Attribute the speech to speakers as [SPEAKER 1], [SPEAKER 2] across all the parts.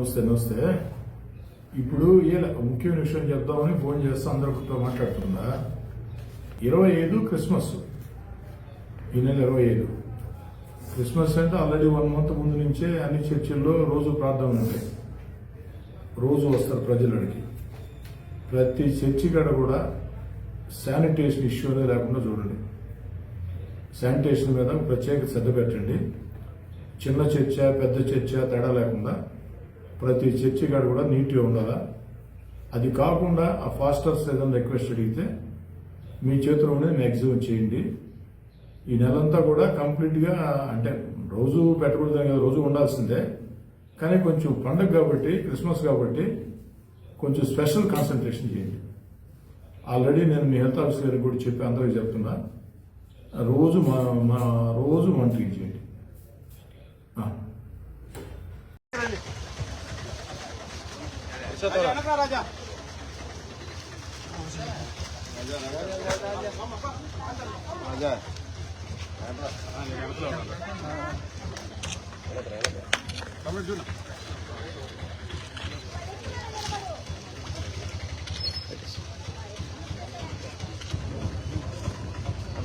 [SPEAKER 1] నమస్తే. ఇప్పుడు ముఖ్యమైన విషయం చెప్దామని ఫోన్ చేస్తూ అందరితో మాట్లాడుతుందా. 25 క్రిస్మస్, ఈ నెల 25 క్రిస్మస్ అంటే ఆల్రెడీ 1 మంత్ ముందు నుంచే అన్ని చర్చిల్లో రోజు ప్రార్థనలు ఉంటాయి. రోజు వస్తారు ప్రజలకి. ప్రతి చర్చి కాడ కూడా శానిటేషన్ ఇష్యూ అనేది లేకుండా చూడండి. శానిటేషన్ మీద ప్రత్యేక శ్రద్ధ పెట్టండి. చిన్న చర్చ పెద్ద చర్చ తేడా లేకుండా ప్రతి చర్చి కాడ కూడా నీట్గా ఉండాలా. అది కాకుండా ఆ ఫాస్టర్స్ ఏదైనా రిక్వెస్ట్ అడిగితే మీ చేతిలో ఉండేది మ్యాక్సిమం చేయండి. ఈ నెలంతా కూడా కంప్లీట్గా, అంటే రోజు పెట్టకూడదు కదా, రోజు ఉండాల్సిందే. కానీ కొంచెం పండుగ కాబట్టి, క్రిస్మస్ కాబట్టి కొంచెం స్పెషల్ కాన్సన్ట్రేషన్ చేయండి. ఆల్రెడీ నేను మీ హెల్త్ ఆఫీసర్ గారికి కూడా చెప్పి అందరికీ చెప్తున్నా, రోజు రోజు మానిటరింగ్ చేయండి.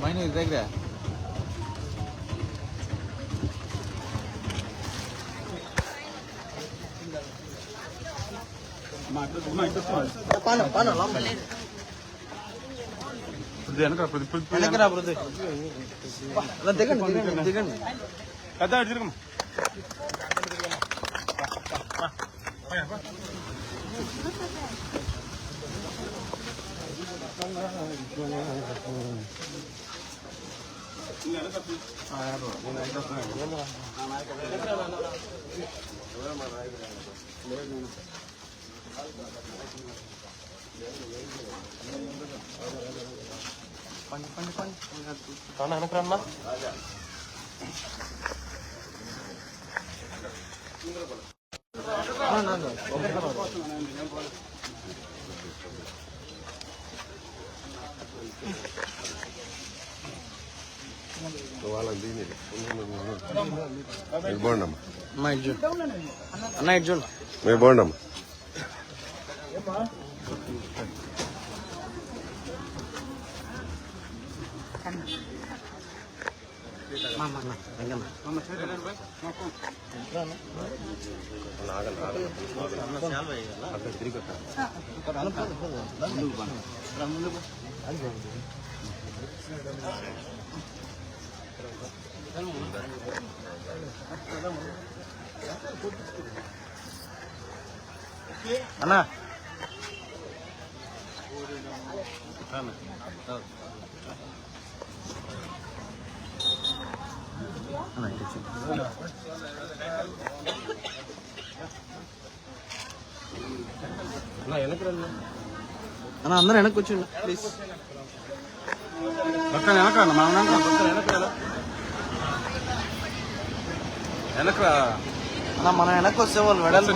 [SPEAKER 2] మైనస్ దగ్గర దిగండి వెనకరమ్మా.
[SPEAKER 3] బాగుండమ్మా
[SPEAKER 2] అన్న ఇటు చూడు.
[SPEAKER 3] మీరు బాగుండమ్మా.
[SPEAKER 2] అన్నా అన్న అందరూ వెనక్కి వచ్చిండు ప్లీజ్.
[SPEAKER 4] వెనక
[SPEAKER 2] అన్న మనం వెనక్కి వస్తే వాళ్ళు వెడల్పు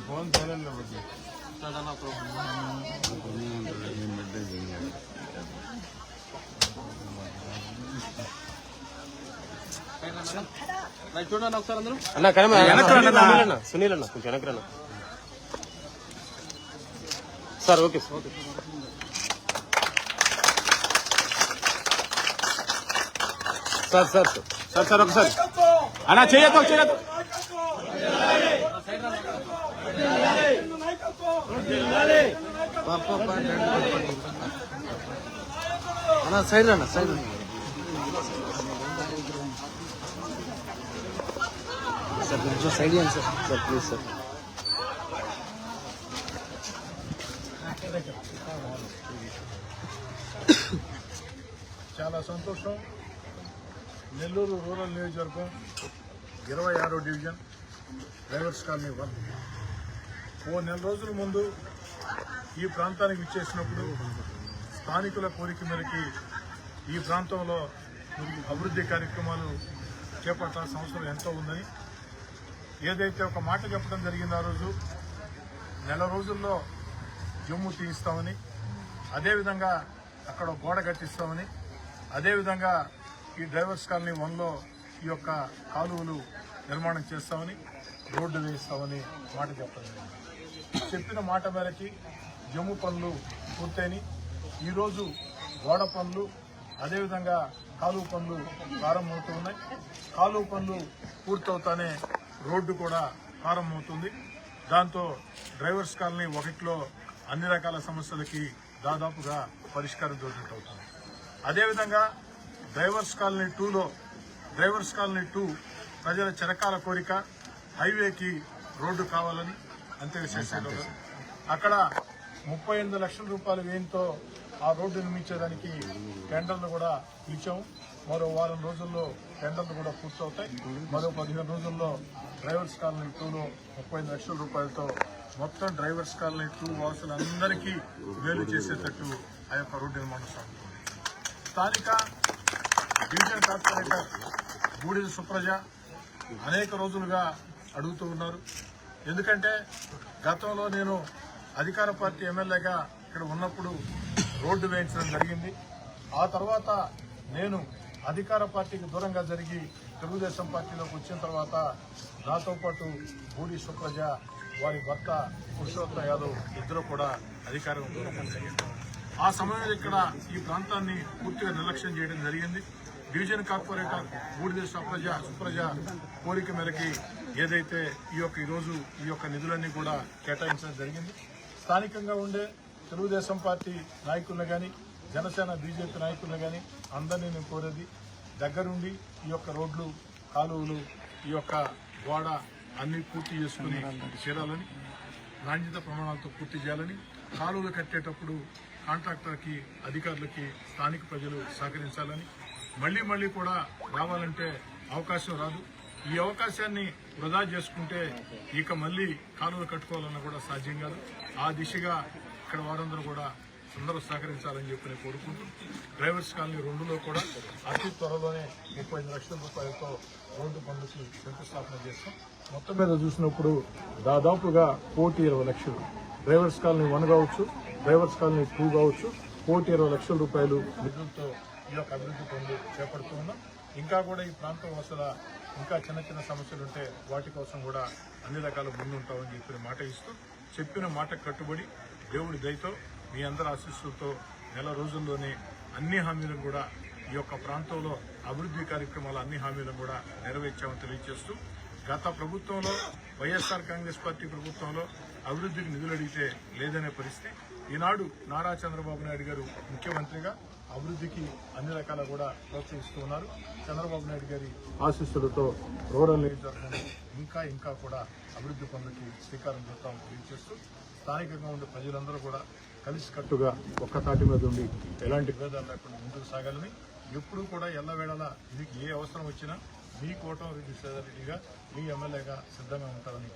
[SPEAKER 1] ఫోన్ సైలెంట్ లో పెట్టి
[SPEAKER 2] చూడండి ఒకసారి అందరూ.
[SPEAKER 4] అన్న సునీల్ అన్న కొంచెం వెనకరన్నా sir. Okay sir, okay sir. Sir sir sir ఒకసారి అన్నా చేయొద్దు.
[SPEAKER 2] అన్న సైడ్ అన్న సైడ్ సార్, కొంచెం సైడ్ ఇవ్వండి సార్. Sir please sir.
[SPEAKER 1] చాలా సంతోషం. నెల్లూరు రూరల్ నియోజకవర్గం 26వ డివిజన్ డ్రైవర్స్ కాలనీ 1 ఓ నెల రోజుల ముందు ఈ ప్రాంతానికి విచ్చేసినప్పుడు స్థానికుల కోరిక మేరకి ఈ ప్రాంతంలో అభివృద్ధి కార్యక్రమాలు చేపట్టాల్సిన అవసరం ఎంతో ఉందని ఏదైతే ఒక మాట చెప్పడం జరిగిందో ఆ రోజు నెల రోజుల్లో జమ్ము తీయిస్తామని, అదేవిధంగా అక్కడ గోడ కట్టిస్తామని, అదేవిధంగా ఈ డ్రైవర్స్ కాలనీ 1లో ఈ యొక్క కాలువలు నిర్మాణం చేస్తామని, రోడ్డు వేయిస్తామని మాట చెప్పడం జరిగింది. చెప్పిన మాట మేరకి జమ్ము పనులు పూర్తయినాయి. ఈరోజు గోడ పనులు అదేవిధంగా కాలువ పనులు ప్రారంభమవుతూ ఉన్నాయి. కాలువ పనులు పూర్తవుతానే రోడ్డు కూడా ప్రారంభమవుతుంది. దాంతో డ్రైవర్స్ కాలనీ 1లో అన్ని రకాల సమస్యలకి దాదాపుగా పరిష్కారం దొరికినట్టు అవుతుంది. అదేవిధంగా డ్రైవర్స్ కాలనీ 2 ప్రజల చిరకాల కోరిక హైవేకి రోడ్డు కావాలని, అంతే విశేషంగా అక్కడ 38 లక్షల రూపాయల వ్యయంతో ఆ రోడ్డు నిర్మించేదానికి టెండర్లు కూడా పిలిచాము. మరో వారం రోజుల్లో టెండర్లు కూడా పూర్తవుతాయి. మరో 15 రోజుల్లో డ్రైవర్స్ కాలనీ 2లో 35 లక్షల రూపాయలతో మొత్తం డ్రైవర్స్ కాలనీ 2 వాసులందరికీ మేలు చేసేటట్టు ఆ యొక్క రోడ్డు నిర్మాణం సాగుతుంది. స్థానిక డివిజన్ కార్పొరేటర్ బూడిద సుప్రజ అనేక రోజులుగా అడుగుతూ ఉన్నారు. ఎందుకంటే గతంలో నేను అధికార పార్టీ ఎమ్మెల్యేగా ఇక్కడ ఉన్నప్పుడు రోడ్డు వేయించడం జరిగింది. ఆ తర్వాత నేను అధికార పార్టీకి దూరంగా జరిగి తెలుగుదేశం పార్టీలోకి వచ్చిన తర్వాత నాతో పాటు బూడి సుప్రజ, వారి భర్త పురుషోత్తం యాదవ్ ఇద్దరు కూడా అధికారం దూరంగా జరిగింది. ఆ సమయంలో ఇక్కడ ఈ ప్రాంతాన్ని పూర్తిగా నిర్లక్ష్యం చేయడం జరిగింది. డివిజన్ కార్పొరేటర్ బూడిద సుప్రజ కోరిక మేరకి ఏదైతే ఈరోజు ఈ యొక్క నిధులన్నీ కూడా కేటాయించడం జరిగింది. స్థానికంగా ఉండే తెలుగుదేశం పార్టీ నాయకులను కానీ, జనసేన బీజేపీ నాయకులను కానీ అందరినీ నేను కోరేది దగ్గరుండి ఈ యొక్క రోడ్లు, కాలువలు, ఈ యొక్క గోడ అన్ని పూర్తి చేసుకుని చేరాలని, నాణ్యత ప్రమాణాలతో పూర్తి చేయాలని, కాలువలు కట్టేటప్పుడు కాంట్రాక్టర్కి, అధికారులకి స్థానిక ప్రజలు సహకరించాలని, మళ్లీ కూడా రావాలంటే అవకాశం రాదు. ఈ అవకాశాన్ని వృధా చేసుకుంటే ఇక మళ్లీ కాలువలు కట్టుకోవాలన్నా కూడా సాధ్యం కాదు. ఆ దిశగా ఇక్కడ వారందరూ కూడా అందరూ సహకరించాలని చెప్పి నేను కోరుకుంటూ డ్రైవర్స్ కాలనీ 2లో కూడా అతి త్వరలోనే 35 లక్షల రూపాయలతో రోడ్డు పనులకి శంకుస్థాపన చేస్తాం. మొత్తం మీద చూసినప్పుడు దాదాపుగా 1,20 లక్షలు డ్రైవర్స్ కాలనీ 1 కావచ్చు, డ్రైవర్స్ కాలనీ 2 కావచ్చు, 1,20 లక్షల రూపాయలు నిధులతో ఈ యొక్క అభివృద్ధి పనులు చేపడుతూ ఉన్నాం. ఇంకా కూడా ఈ ప్రాంతం అసలు ఇంకా చిన్న సమస్యలు ఉంటే వాటి కోసం కూడా అన్ని రకాల ముందుంటామని చెప్పిన మాట ఇస్తూ, చెప్పిన మాట కట్టుబడి దేవుడి దయతో మీ అందరి ఆశీస్సులతో నెల రోజుల్లోనే అన్ని హామీలను కూడా ఈ యొక్క ప్రాంతంలో అభివృద్ధి కార్యక్రమాల అన్ని హామీలను కూడా నెరవేర్చామని తెలియజేస్తూ, గత ప్రభుత్వంలో వైఎస్ఆర్ కాంగ్రెస్ పార్టీ ప్రభుత్వంలో అభివృద్ధికి నిధులు అడిగితే లేదనే పరిస్థితి. ఈనాడు నారా చంద్రబాబు నాయుడు గారు ముఖ్యమంత్రిగా అభివృద్ధికి అన్ని రకాల కూడా ప్రోత్సహిస్తూ ఉన్నారు. చంద్రబాబు నాయుడు గారి ఆశీస్సులతో రూరల్ నియోజకవర్గంలో ఇంకా కూడా అభివృద్ధి పనులకి శ్రీకారం చుట్టామని తెలియజేస్తూ, స్థానికంగా ఉండే ప్రజలందరూ కూడా కలిసికట్టుగా ఒక్క తాటి మీద ఉండి ఎలాంటి భేదాలు లేకుండా ముందుకు సాగాలని, ఎప్పుడూ కూడా ఎల్లవేళలా ఇది ఏ అవసరం వచ్చినా మీ కోటం రెడ్డి సేదారెడ్డిగా, మీ ఎమ్మెల్యేగా సిద్ధంగా ఉంటారని